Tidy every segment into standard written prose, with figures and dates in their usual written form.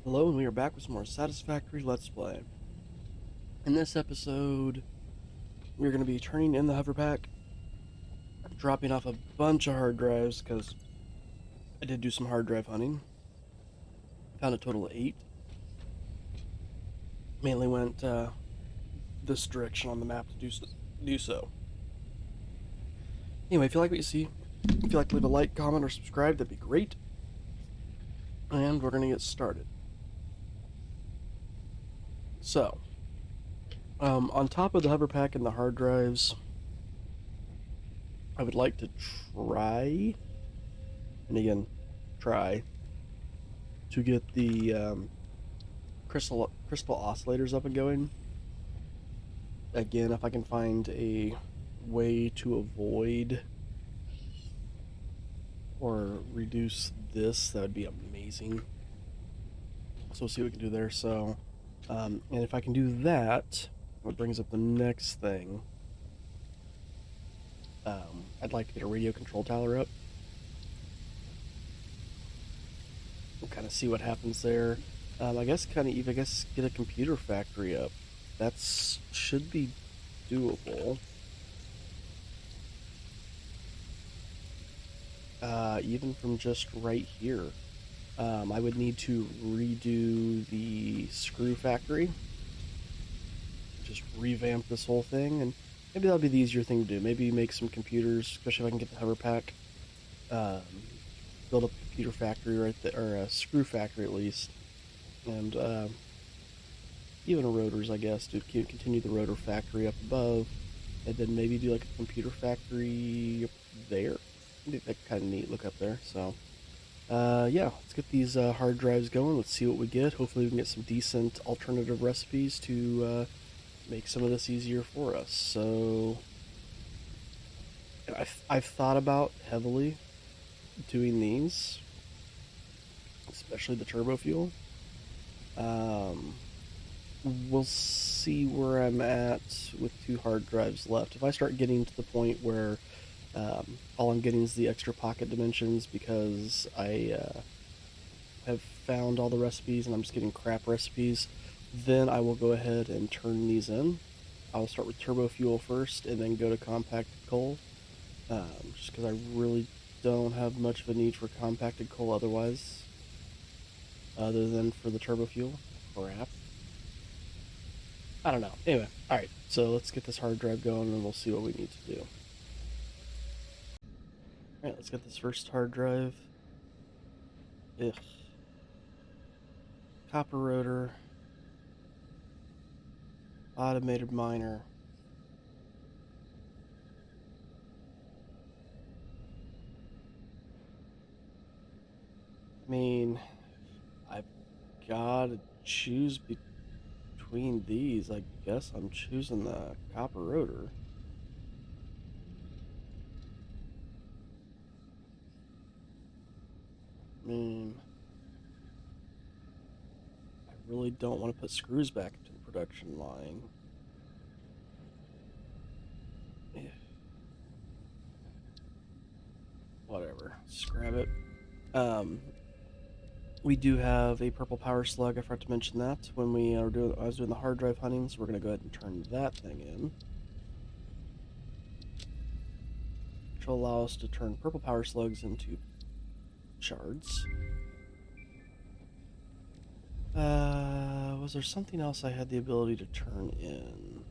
Hello, and we are back with some more Satisfactory Let's Play. In this episode, we're going to be turning in the hover pack, dropping off a bunch of hard drives, because I did do some hard drive hunting. Found a total of 8. Mainly went this direction on the map to do so. Anyway, if you like what you see, if you'd like to leave a like, comment, or subscribe, that'd be great. And we're going to get started. So, on top of the hover pack and the hard drives, I would like to try, and again, try, to get the crystal oscillators up and going. Again, if I can find a way to avoid or reduce this, that would be amazing. So we'll see what we can do there. So, and if I can do that, it brings up the next thing. I'd like to get a radio control tower up. We'll kind of see what happens there. I guess get a computer factory up. That's should be doable. Even from just right here. I would need to redo the screw factory. Just revamp this whole thing, and maybe that'll be the easier thing to do. Maybe make some computers, especially if I can get the hover pack. Build up a computer factory right there, or a screw factory at least. And even rotors, I guess, to continue the rotor factory up above, and then maybe do like a computer factory up there. I think that's kind of neat. Look up there. So, yeah, let's get these hard drives going. Let's see what we get. Hopefully, we can get some decent alternative recipes to make some of this easier for us. So, I've thought about heavily doing these, especially the turbo fuel. We'll see where I'm at with 2 hard drives left. If I start getting to the point where all I'm getting is the extra pocket dimensions because I have found all the recipes and I'm just getting crap recipes, then I will go ahead and turn these in. I'll start with turbo fuel first and then go to compacted coal, just because I really don't have much of a need for compacted coal otherwise, other than for the turbo fuel. Crap. I don't know. Anyway, alright, so let's get this hard drive going and we'll see what we need to do. Alright, let's get this first hard drive. Ugh. Copper rotor. Automated miner. I mean, I've gotta choose between these. I guess I'm choosing the copper rotor. I mean, I really don't want to put screws back into the production line. Yeah. Whatever, scrap it. We do have a purple power slug. I forgot to mention that when I was doing the hard drive hunting, so we're gonna go ahead and turn that thing in, which will allow us to turn purple power slugs into shards. Was there something else I had the ability to turn in?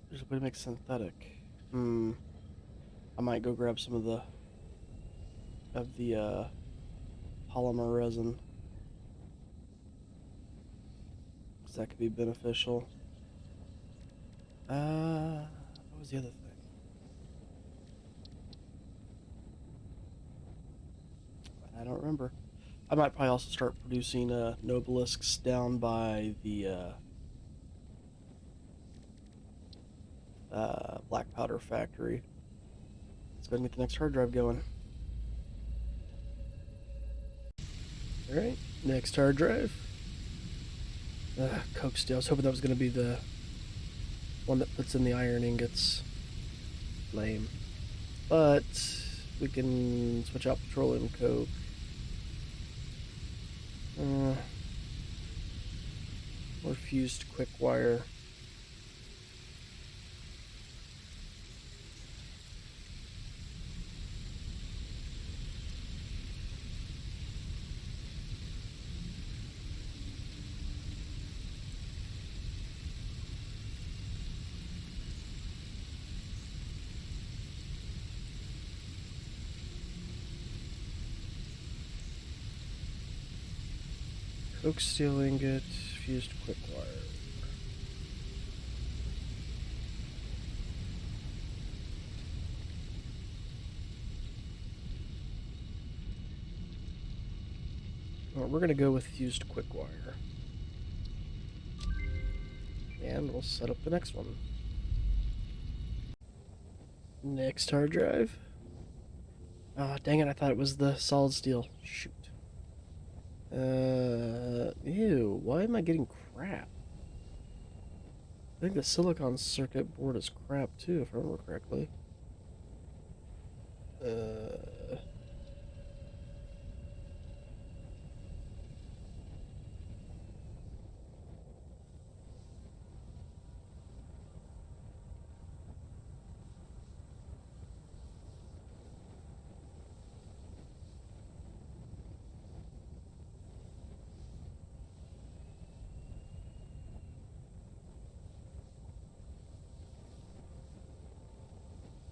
There's a way to make synthetic. I might go grab some of the polymer resin, because that could be beneficial. What was the other thing? I don't remember. I might probably also start producing Nobelisks down by the black powder factory. Let's go ahead and get the next hard drive going. Alright, next hard drive. Coke steel. I was hoping that was going to be the one that puts in the iron ingots. Lame. But we can switch out petroleum coke. Or fused quick wire. Coke steel ingot, fused quick wire. Well, we're gonna go with fused quick wire. And we'll set up the next one. Next hard drive. Ah, oh, dang it, I thought it was the solid steel. Shoot. Ew, why am I getting crap? I think the silicon circuit board is crap too, if I remember correctly.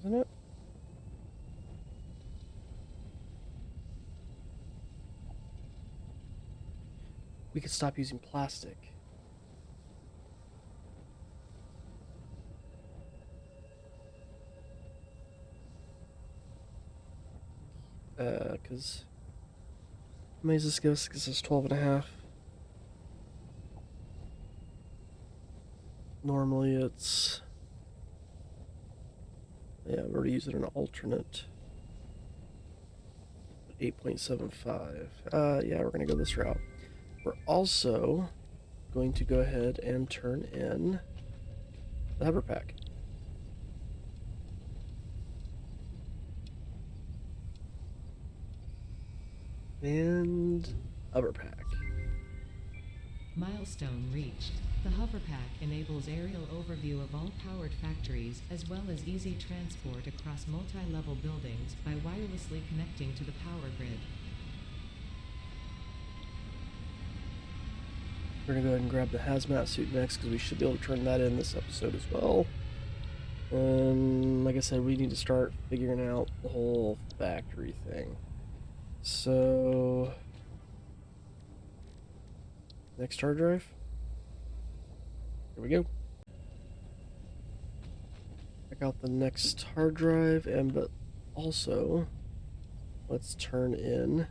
Isn't it? We could stop using plastic. Because... How many does this give us? Because it's 12 and a half. Normally it's... Yeah, we're using an alternate. 8.75. Yeah, we're going to go this route. We're also going to go ahead and turn in the hover pack. And hover pack. Milestone reached. The hover pack enables aerial overview of all powered factories, as well as easy transport across multi-level buildings by wirelessly connecting to the power grid. We're going to go ahead and grab the hazmat suit next, because we should be able to turn that in this episode as well. And like I said, we need to start figuring out the whole factory thing. So... Next hard drive. Here we go. Check out the next hard drive, but also let's turn in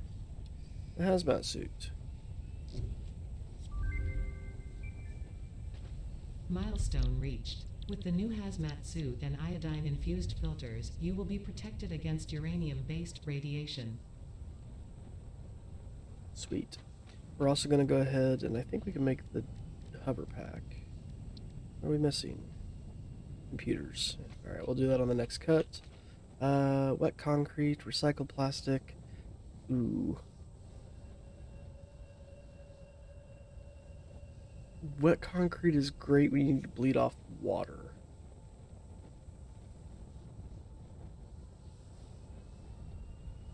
the hazmat suit. Milestone reached. With the new hazmat suit and iodine-infused filters, you will be protected against uranium-based radiation. Sweet. We're also going to go ahead, and I think we can make the hover pack. What are we missing? Computers. Alright, we'll do that on the next cut. Wet concrete, recycled plastic. Ooh. Wet concrete is great when you need to bleed off water.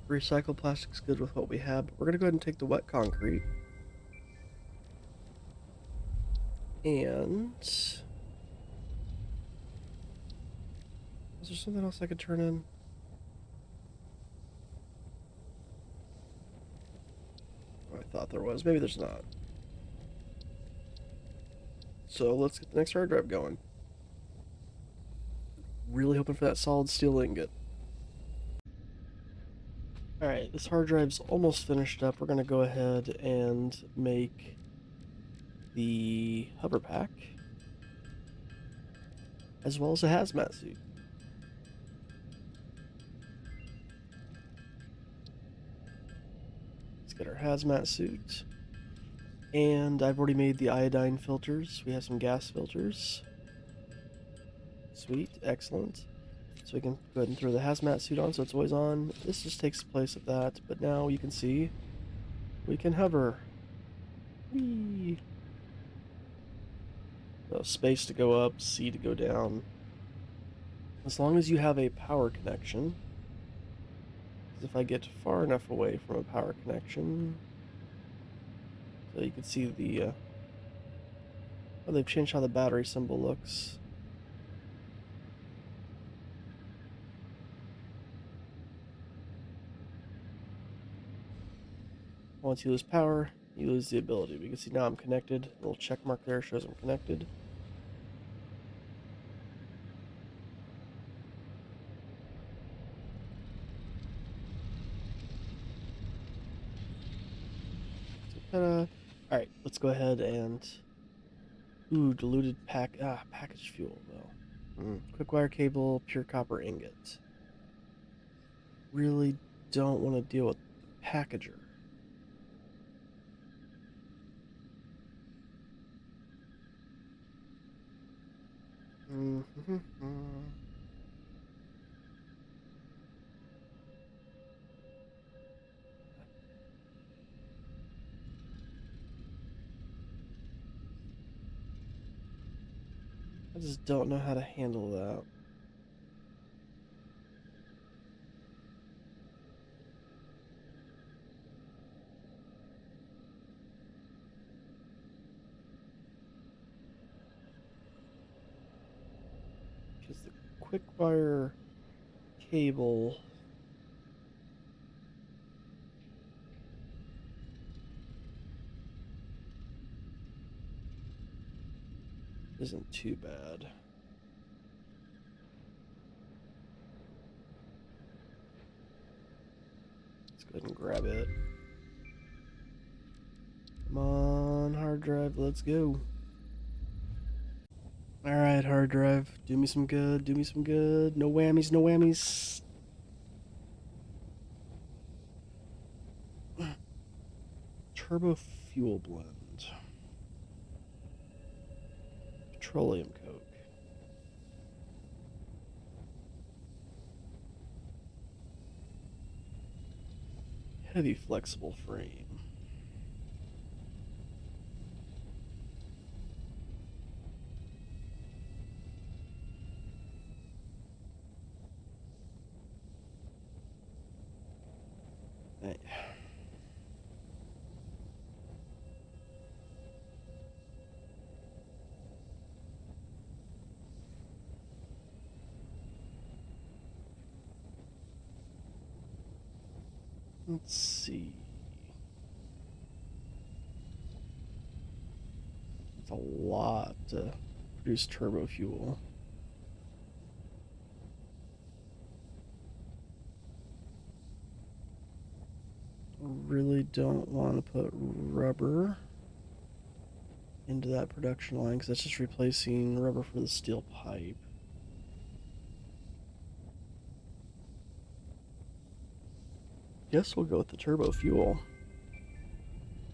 Recycled plastic's good with what we have, but we're going to go ahead and take the wet concrete. And... Is there something else I could turn in? Oh, I thought there was. Maybe there's not. So let's get the next hard drive going. Really hoping for that solid steel ingot. Alright, this hard drive's almost finished up. We're going to go ahead and make the hover pack, as well as a hazmat suit. Let's get our hazmat suit. And I've already made the iodine filters. We have some gas filters. Sweet, excellent. So we can go ahead and throw the hazmat suit on so it's always on. This just takes place of that, but now you can see we can hover. Whee! So space to go up, C to go down. As long as you have a power connection. If I get far enough away from a power connection, so you can see the, oh, they've changed how the battery symbol looks. Once you lose power, you lose the ability. We can see now I'm connected. A little check mark there shows I'm connected. So, alright, let's go ahead and... Ooh, diluted packaged fuel, though. Quick wire cable, pure copper ingot. Really don't want to deal with the packager. I just don't know how to handle that. Because the quick wire cable isn't too bad. Let's go ahead and grab it. Come on, hard drive, let's go. Alright, hard drive, do me some good, do me some good. No whammies, no whammies. Turbo fuel blend. Petroleum coke. Heavy flexible frame. Hey. Let's see. It's a lot to produce turbo fuel. Really don't want to put rubber into that production line because that's just replacing rubber for the steel pipe. Guess we'll go with the turbo fuel.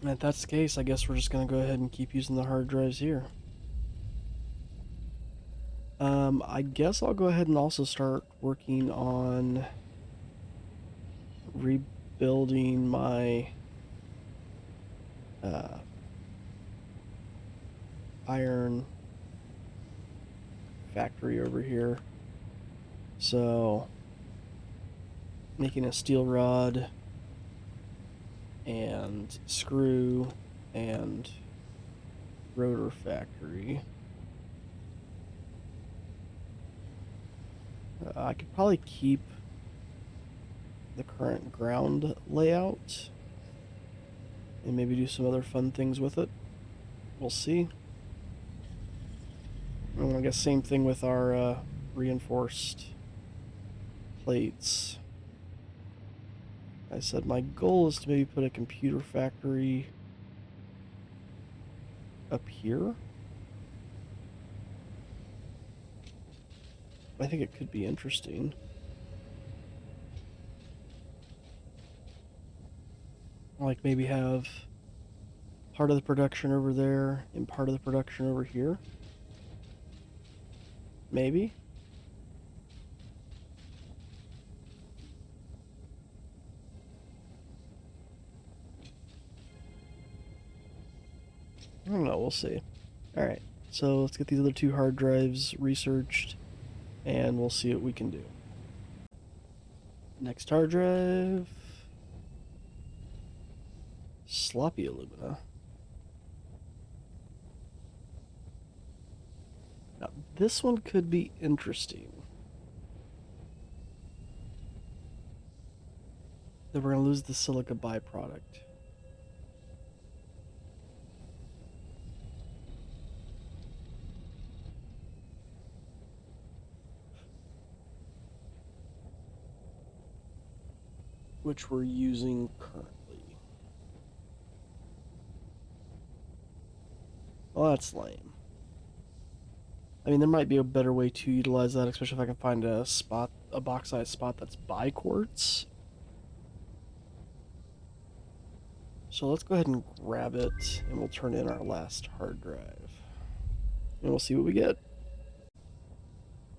And if that's the case, I guess we're just going to go ahead and keep using the hard drives here. I guess I'll go ahead and also start working on rebuilding my iron factory over here. So, making a steel rod and screw and rotor factory. I could probably keep the current ground layout and maybe do some other fun things with it. We'll see. And I guess same thing with our reinforced plates. I said my goal is to maybe put a computer factory up here. I think it could be interesting. Like maybe have part of the production over there and part of the production over here. Maybe. see. Alright, so let's get these other 2 hard drives researched, and we'll see what we can do. Next hard drive. Sloppy alumina. Now, this one could be interesting. Then we're going to lose the silica byproduct. Which we're using currently. Well, that's lame. I mean, there might be a better way to utilize that, especially if I can find a bauxite spot that's bi-quartz. So let's go ahead and grab it, and we'll turn in our last hard drive. And we'll see what we get.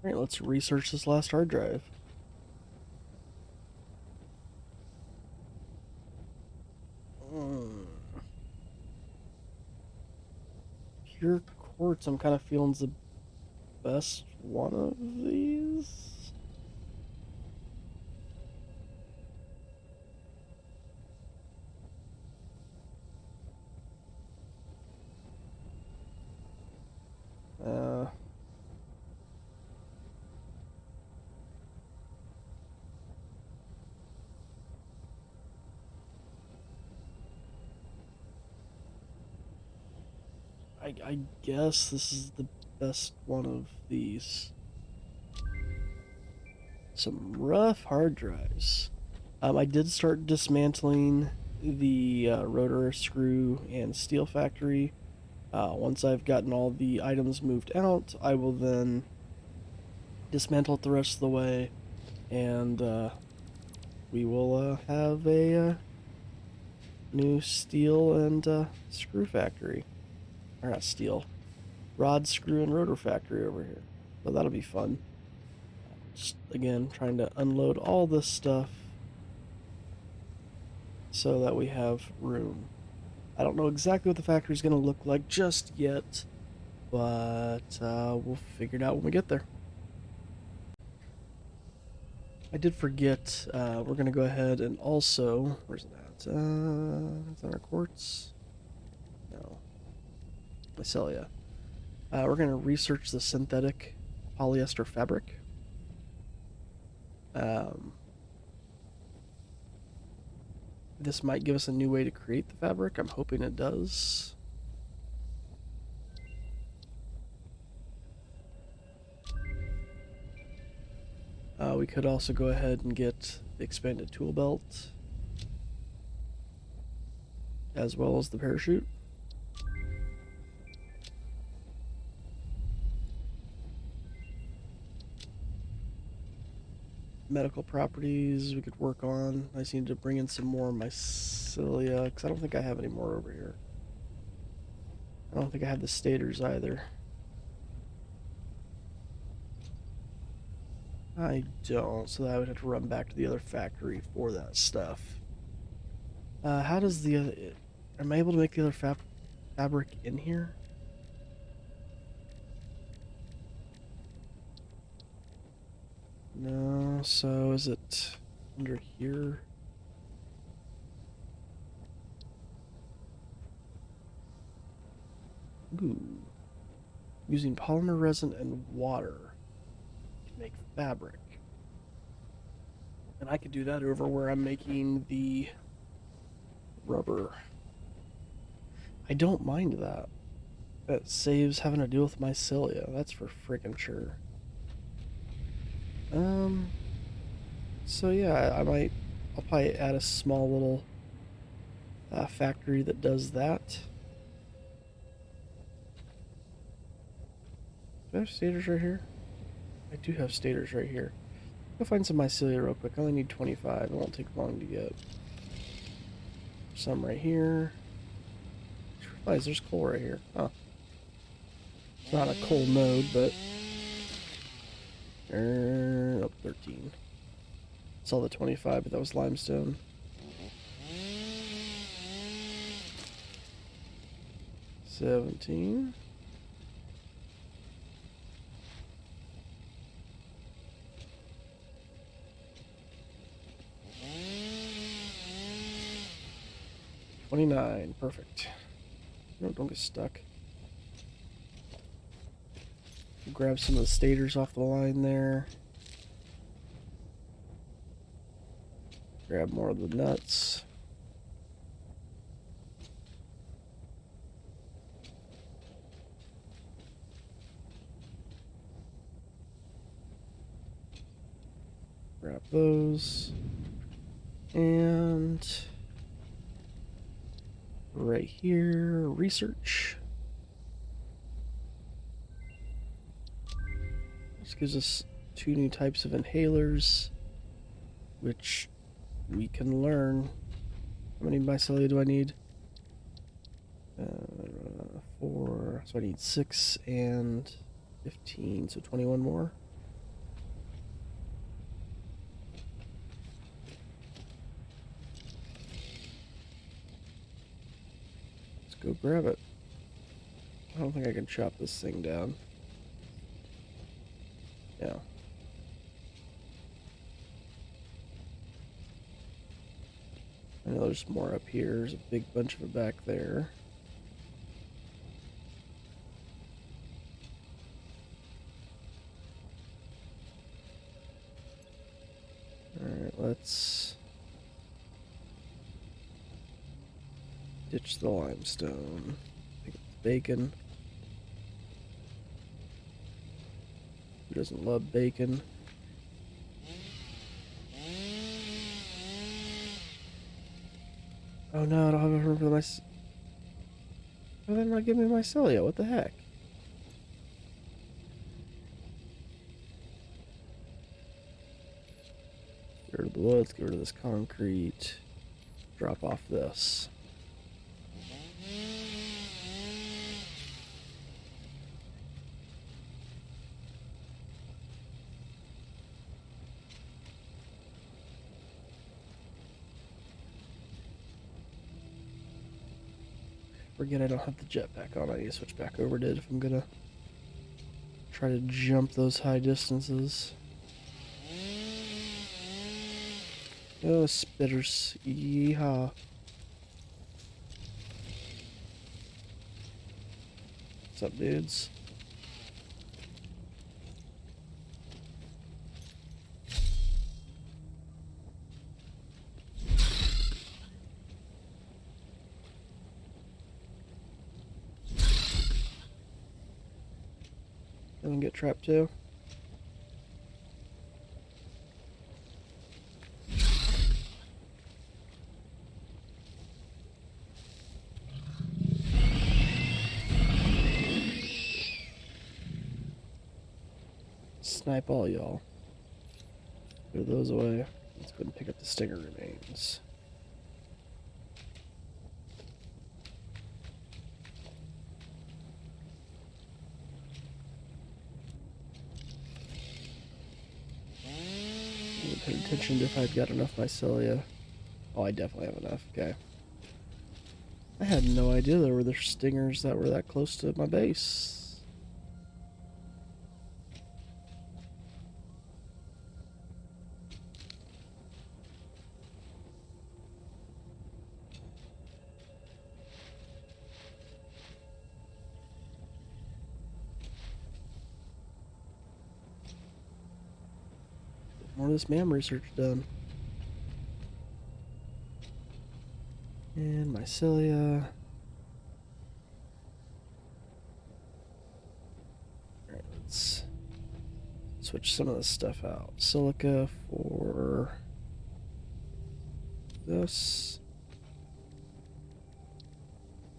Alright, let's research this last hard drive. Pure quartz, I'm kind of feeling the best one of these. I guess this is the best one of these. Some rough hard drives. I did start dismantling the rotor, screw, and steel factory. Once I've gotten all the items moved out, I will then dismantle it the rest of the way, and we will have a new steel and screw factory. Or not steel. Rod, screw, and rotor factory over here. So that'll be fun. Just, again, trying to unload all this stuff so that we have room. I don't know exactly what the factory is going to look like just yet, but we'll figure it out when we get there. I did forget, we're going to go ahead and also, where's it at? It's on our quartz? No. Mycelia. We're going to research the synthetic polyester fabric. This might give us a new way to create the fabric. I'm hoping it does. We could also go ahead and get the expanded tool belt, as well as the parachute. Medical properties we could work on. I just need to bring in some more mycelia, because I don't think I have any more over here. I don't think I have the stators either. I don't, so I would have to run back to the other factory for that stuff. How does the other... Am I able to make the other fabric in here? No, so is it under here? Ooh. Using polymer resin and water to make fabric. And I could do that over where I'm making the rubber. I don't mind that. That saves having to deal with mycelia. That's for freaking sure. So yeah, I'll probably add a small little factory that does that. Do I have stators right here? I do have stators right here. Go find some mycelia real quick. I only need 25. It won't take long to get. Some right here. Realize there's coal right here. Huh. It's not a coal node, but... oh, 13. Saw the 25, but that was limestone. 17. $29. Perfect. No, don't get stuck. Grab some of the stators off the line there. Grab more of the nuts. Grab those. And right here, research. This gives us 2 new types of inhalers, which we can learn. How many mycelia do I need? 4. So I need 6 and 15, so 21 more. Let's go grab it. I don't think I can chop this thing down. Yeah. I know there's more up here. There's a big bunch of it back there. Alright, let's ditch the limestone. Pick up the bacon. Who doesn't love bacon? Oh no, I don't have a room for my... Why did they not give me mycelia? What the heck? Get rid of the wood, let's get rid of this concrete. Drop off this. Forget I don't have the jetpack on. I need to switch back over to it if I'm gonna try to jump those high distances. Oh, spitters. Yeehaw. What's up, dudes? Anyone get trapped too? Snipe all y'all. Clear those away. Let's go and pick up the stinger remains. I would pay attention to if I've got enough mycelia. Oh, I definitely have enough. Okay. I had no idea there were the stingers that were that close to my base. More of this MAM research done. And mycelia. Alright, let's switch some of this stuff out. Silica for this.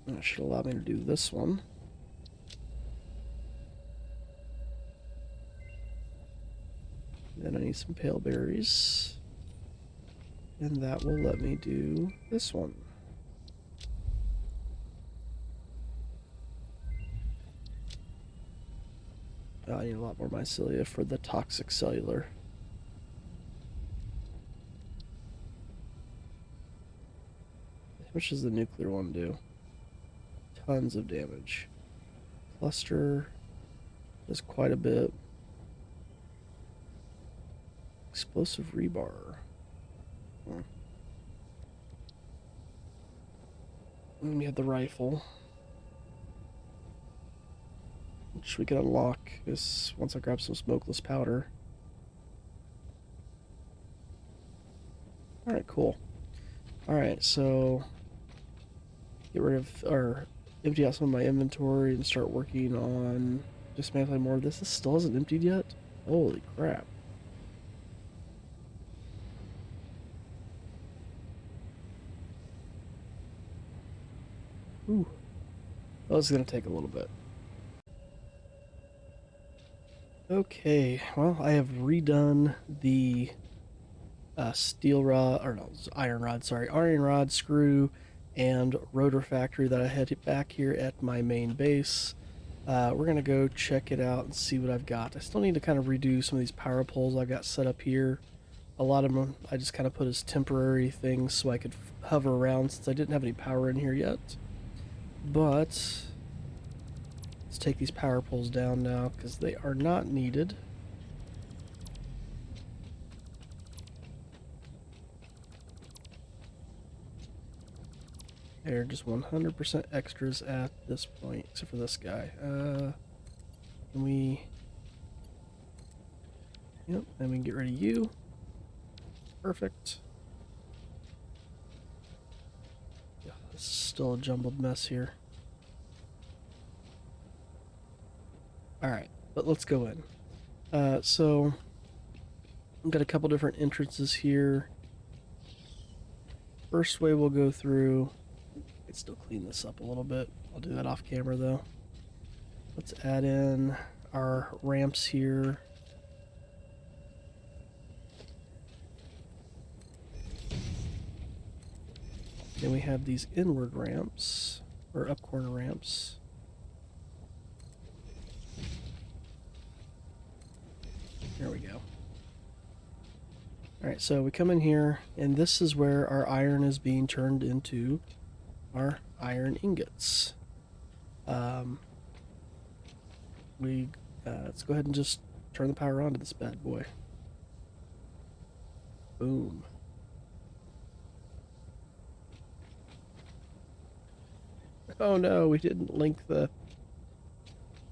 That should allow me to do this one. Then I need some pale berries. And that will let me do this one. Oh, I need a lot more mycelia for the toxic cellular. How much does the nuclear one do? tons of damage. Cluster does quite a bit. Explosive rebar. And we have the rifle, which we can unlock is once I grab some smokeless powder. Alright, cool. Alright, so get rid of, or empty out some of my inventory and start working on dismantling more of this. This still hasn't emptied yet? Holy crap. Ooh. Oh, this is going to take a little bit. Okay, well, I have redone the steel rod, or no, iron rod, sorry, iron rod, screw, and rotor factory that I had back here at my main base. We're going to go check it out and see what I've got. I still need to kind of redo some of these power poles I got set up here. A lot of them I just kind of put as temporary things so I could hover around since I didn't have any power in here yet. But let's take these power poles down now because they are not needed. They're just 100% extras at this point, except for this guy. Can we... Yep, then we can get rid of you. Perfect. Yeah, this is still a jumbled mess here. Alright, but let's go in. So, I've got a couple different entrances here. First way we'll go through... I could still clean this up a little bit. I'll do that off camera though. Let's add in our ramps here. Then we have these inward ramps, or up corner ramps. There we go. Alright, so we come in here, and this is where our iron is being turned into our iron ingots. Let's go ahead and just turn the power on to this bad boy. Boom. Oh no, we didn't link the...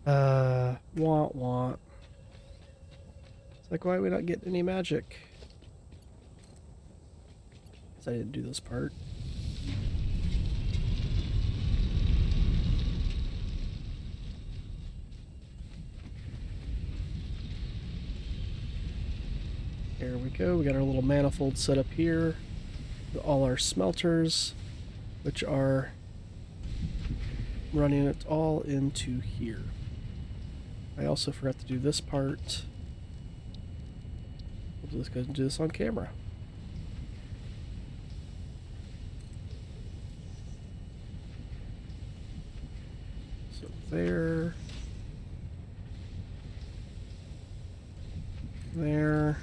want. It's like, why are we not getting any magic? Because I didn't do this part. There we go, we got our little manifold set up here. With all our smelters, which are running it all into here. I also forgot to do this part. We'll just go ahead and do this on camera. So there. There.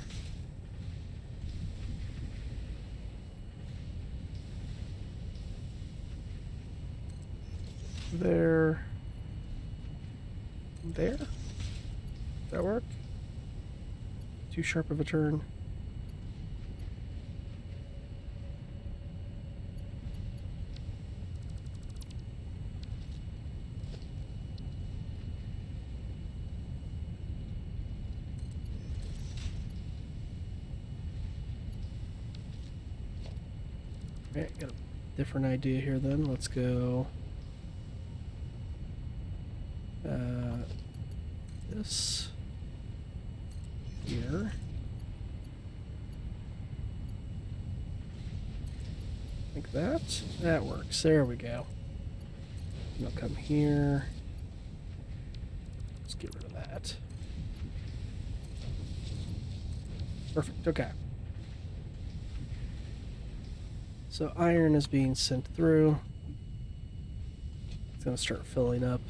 There. There? Does that work? Too sharp of a turn. Okay, got a different idea here then. Let's go this here. Like that. That works. There we go. And I'll come here. Let's get rid of that. Perfect. Okay. So iron is being sent through. It's going to start filling up.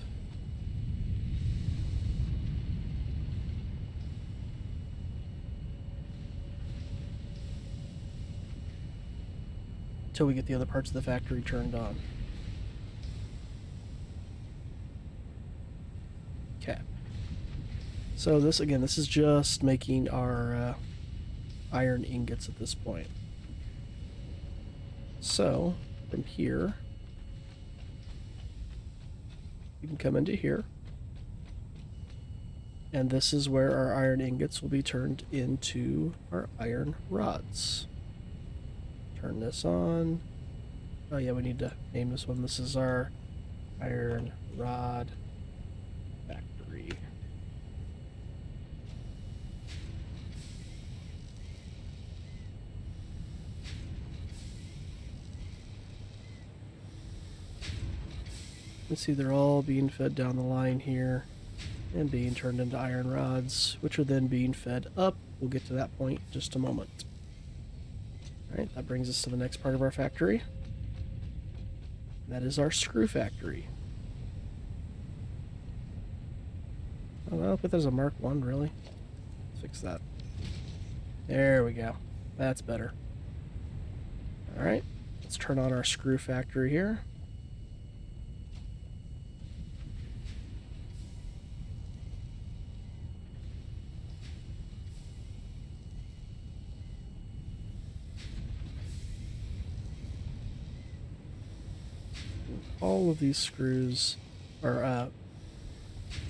Until we get the other parts of the factory turned on. So this, again, this is just making our iron ingots at this point. So from here, you can come into here. And this is where our iron ingots will be turned into our iron rods. Turn this on. Oh yeah, we need to name this one. This is our iron rod factory. You can see they're all being fed down the line here and being turned into iron rods, which are then being fed up. We'll get to that point in just a moment. Alright, that brings us to the next part of our factory. That is our screw factory. Oh, I'll put that as a Mark 1, really? Let's fix that. There we go. That's better. Alright, let's turn on our screw factory here. All of these screws or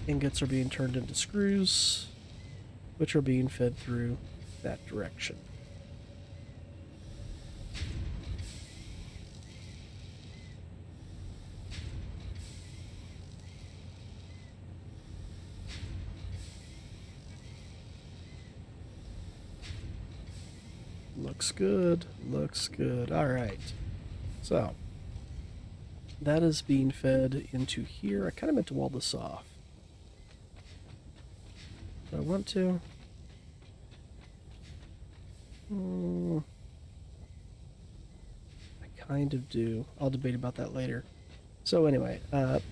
ingots are being turned into screws, which are being fed through that direction. Looks good. Looks good. All right. So that is being fed into here. I kind of meant to wall this off. Do I want to? I kind of do. I'll debate about that later. So anyway, like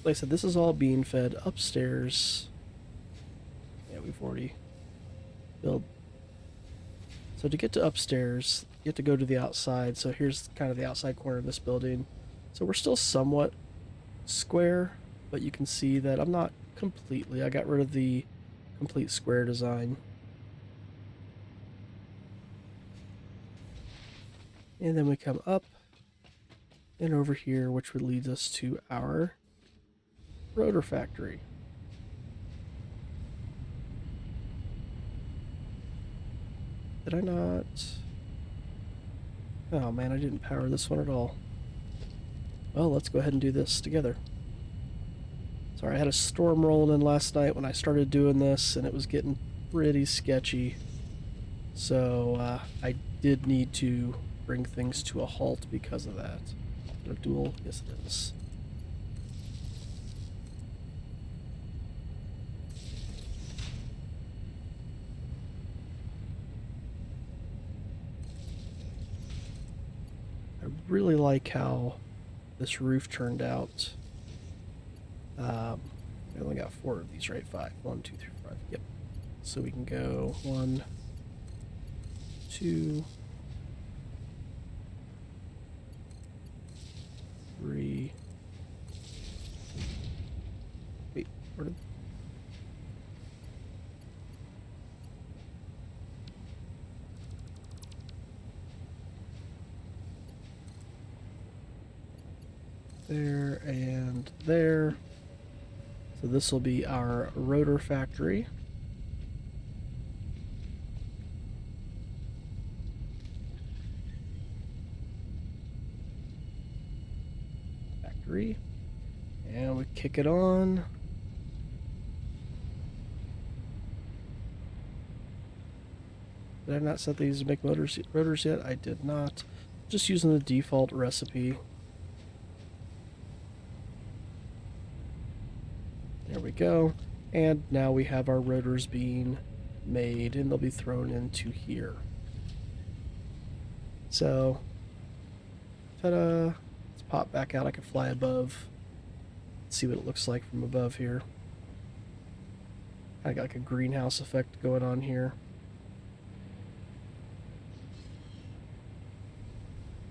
I said, this is all being fed upstairs. Yeah, we've already built. So to get to upstairs, you have to go to the outside. So here's kind of the outside corner of this building. So we're still somewhat square, but you can see that I'm not completely. I got rid of the complete square design. And then we come up and over here, which would lead us to our rotor factory. Did I not? Oh man, I didn't power this one at all. Well, let's go ahead and do this together. Sorry, I had a storm rolling in last night when I started doing this, and it was getting pretty sketchy. So I did need to bring things to a halt because of that. Is it a dual? Yes, it is. I really like how this roof turned out. I only got 4 of these, right? 5. 1, 2, 3, 5. Yep. So we can go 1, 2, 3. Wait, where did... There and there. So this will be our rotor factory. And we kick it on. Did I not set these to make rotors yet? I did not. Just using the default recipe. There we go. And now we have our rotors being made, and they'll be thrown into here. So, ta-da! Let's pop back out. I can fly above. Let's see what it looks like from above here. I got like a greenhouse effect going on here.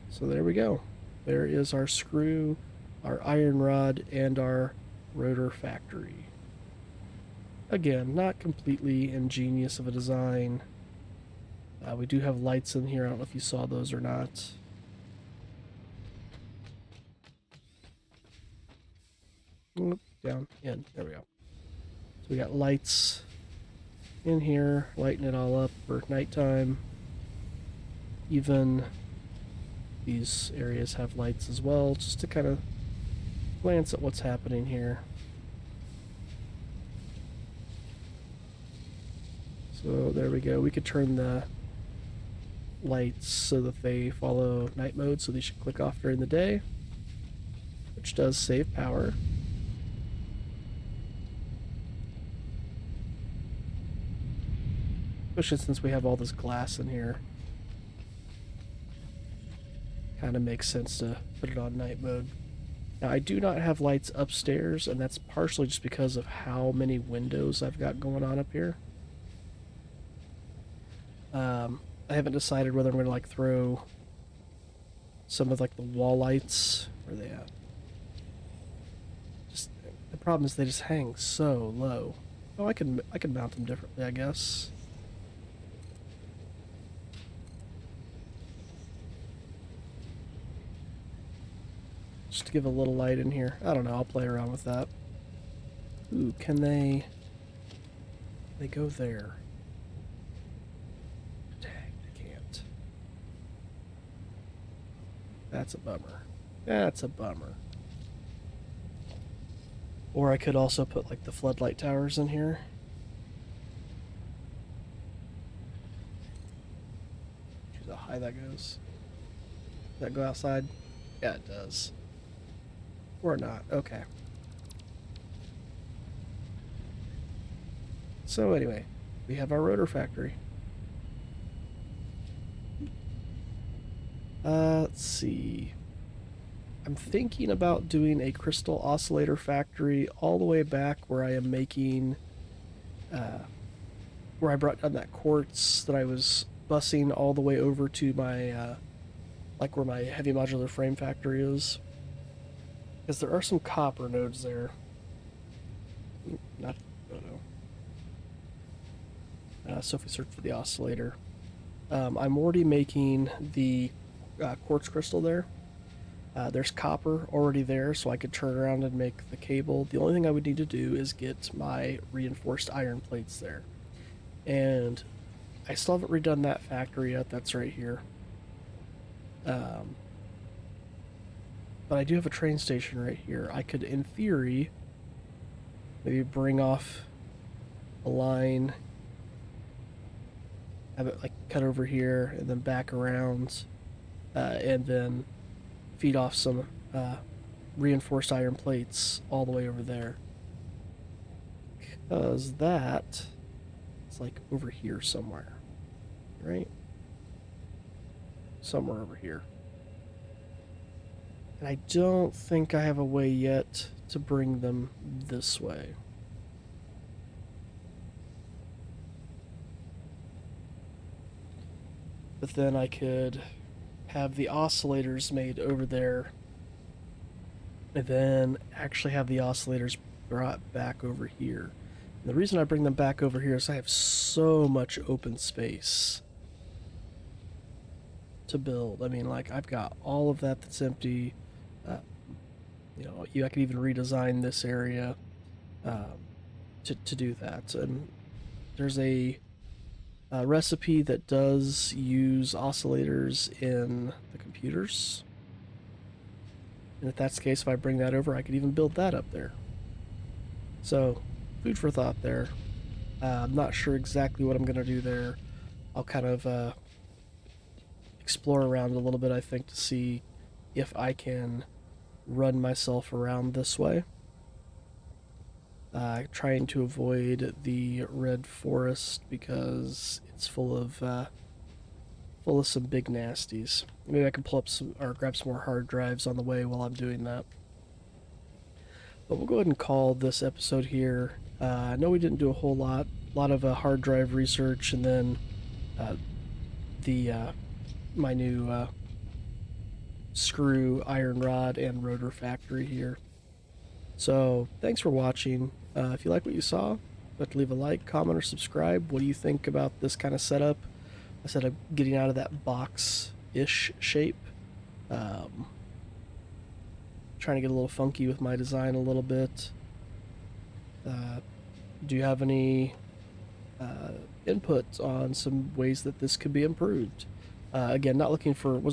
So there we go. There is our screw, our iron rod, and our rotor factory. Again, not completely ingenious of a design. We do have lights in here. I don't know if you saw those or not. Oop, down, in. There we go. So we got lights in here, lighting it all up for nighttime. Even these areas have lights as well, just to kind of glance at what's happening here. So there we go. We could turn the lights so that they follow night mode, so they should click off during the day, which does save power. Especially since we have all this glass in here. Kind of makes sense to put it on night mode. Now, I do not have lights upstairs, and that's partially just because of how many windows I've got going on up here. I haven't decided whether I'm going to like throw some of like the wall lights. Where are they at? Just the problem is they just hang so low. Oh, I can mount them differently, I guess. Just to give a little light in here. I don't know. I'll play around with that. Ooh, can they go there? That's a bummer. That's a bummer. Or I could also put like the floodlight towers in here. See how high that goes. Does that go outside? Yeah, it does. Or not. Okay. So anyway, we have our rotor factory. Let's see. I'm thinking about doing a crystal oscillator factory all the way back where I am making, where I brought down that quartz that I was busing all the way over to my, like where my heavy modular frame factory is. Because there are some copper nodes there. Not, oh no. So if we search for the oscillator, I'm already making the quartz crystal there. There's copper already there, so I could turn around and make the cable. The only thing I would need to do is get my reinforced iron plates there. And I still haven't redone that factory yet. That's right here. But I do have a train station right here. I could, in theory, maybe bring off a line, have it like cut over here, and then back around, and then feed off some reinforced iron plates all the way over there. Because that is like over here somewhere, right? Somewhere over here. And I don't think I have a way yet to bring them this way. But then I could have the oscillators made over there, and then actually have the oscillators brought back over here. And the reason I bring them back over here is I have so much open space to build. I mean, like, I've got all of that that's empty. You know, I could even redesign this area to do that. And there's a recipe that does use oscillators in the computers. And if that's the case, if I bring that over, I could even build that up there. So, food for thought there. I'm not sure exactly what I'm going to do there. I'll kind of explore around a little bit, I think, to see if I can run myself around this way. Trying to avoid the red forest because it's full of some big nasties. Maybe I can pull up some or grab some more hard drives on the way while I'm doing that. But we'll go ahead and call this episode here. I know we didn't do a whole lot of hard drive research, and then my new screw, iron rod, and rotor factory here. So thanks for watching. If you like what you saw, But leave a like, comment, or subscribe. What do you think about this kind of setup? Instead of getting out of that box-ish shape. Trying to get a little funky with my design a little bit. Do you have any input on some ways that this could be improved? Again, wasn't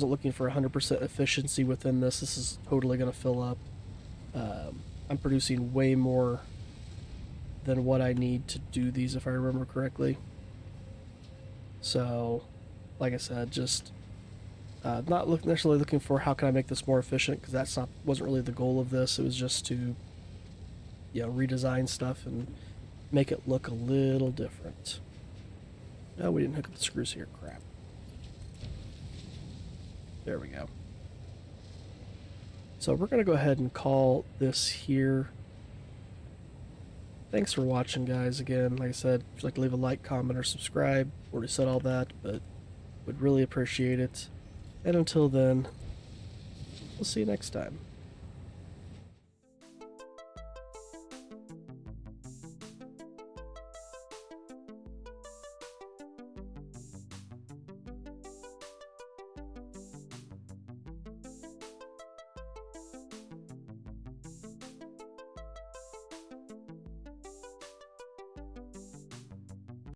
looking for 100% efficiency within this. This is totally going to fill up. I'm producing way more than what I need to do these, if I remember correctly. So, like I said, just not necessarily looking for how can I make this more efficient, because wasn't really the goal of this. It was just to, redesign stuff and make it look a little different. No, we didn't hook up the screws here. Crap. There we go. So we're going to go ahead and call this here. Thanks for watching, guys. Again, like I said, if you'd like to leave a like, comment, or subscribe, already said all that, but would really appreciate it. And until then, we'll see you next time.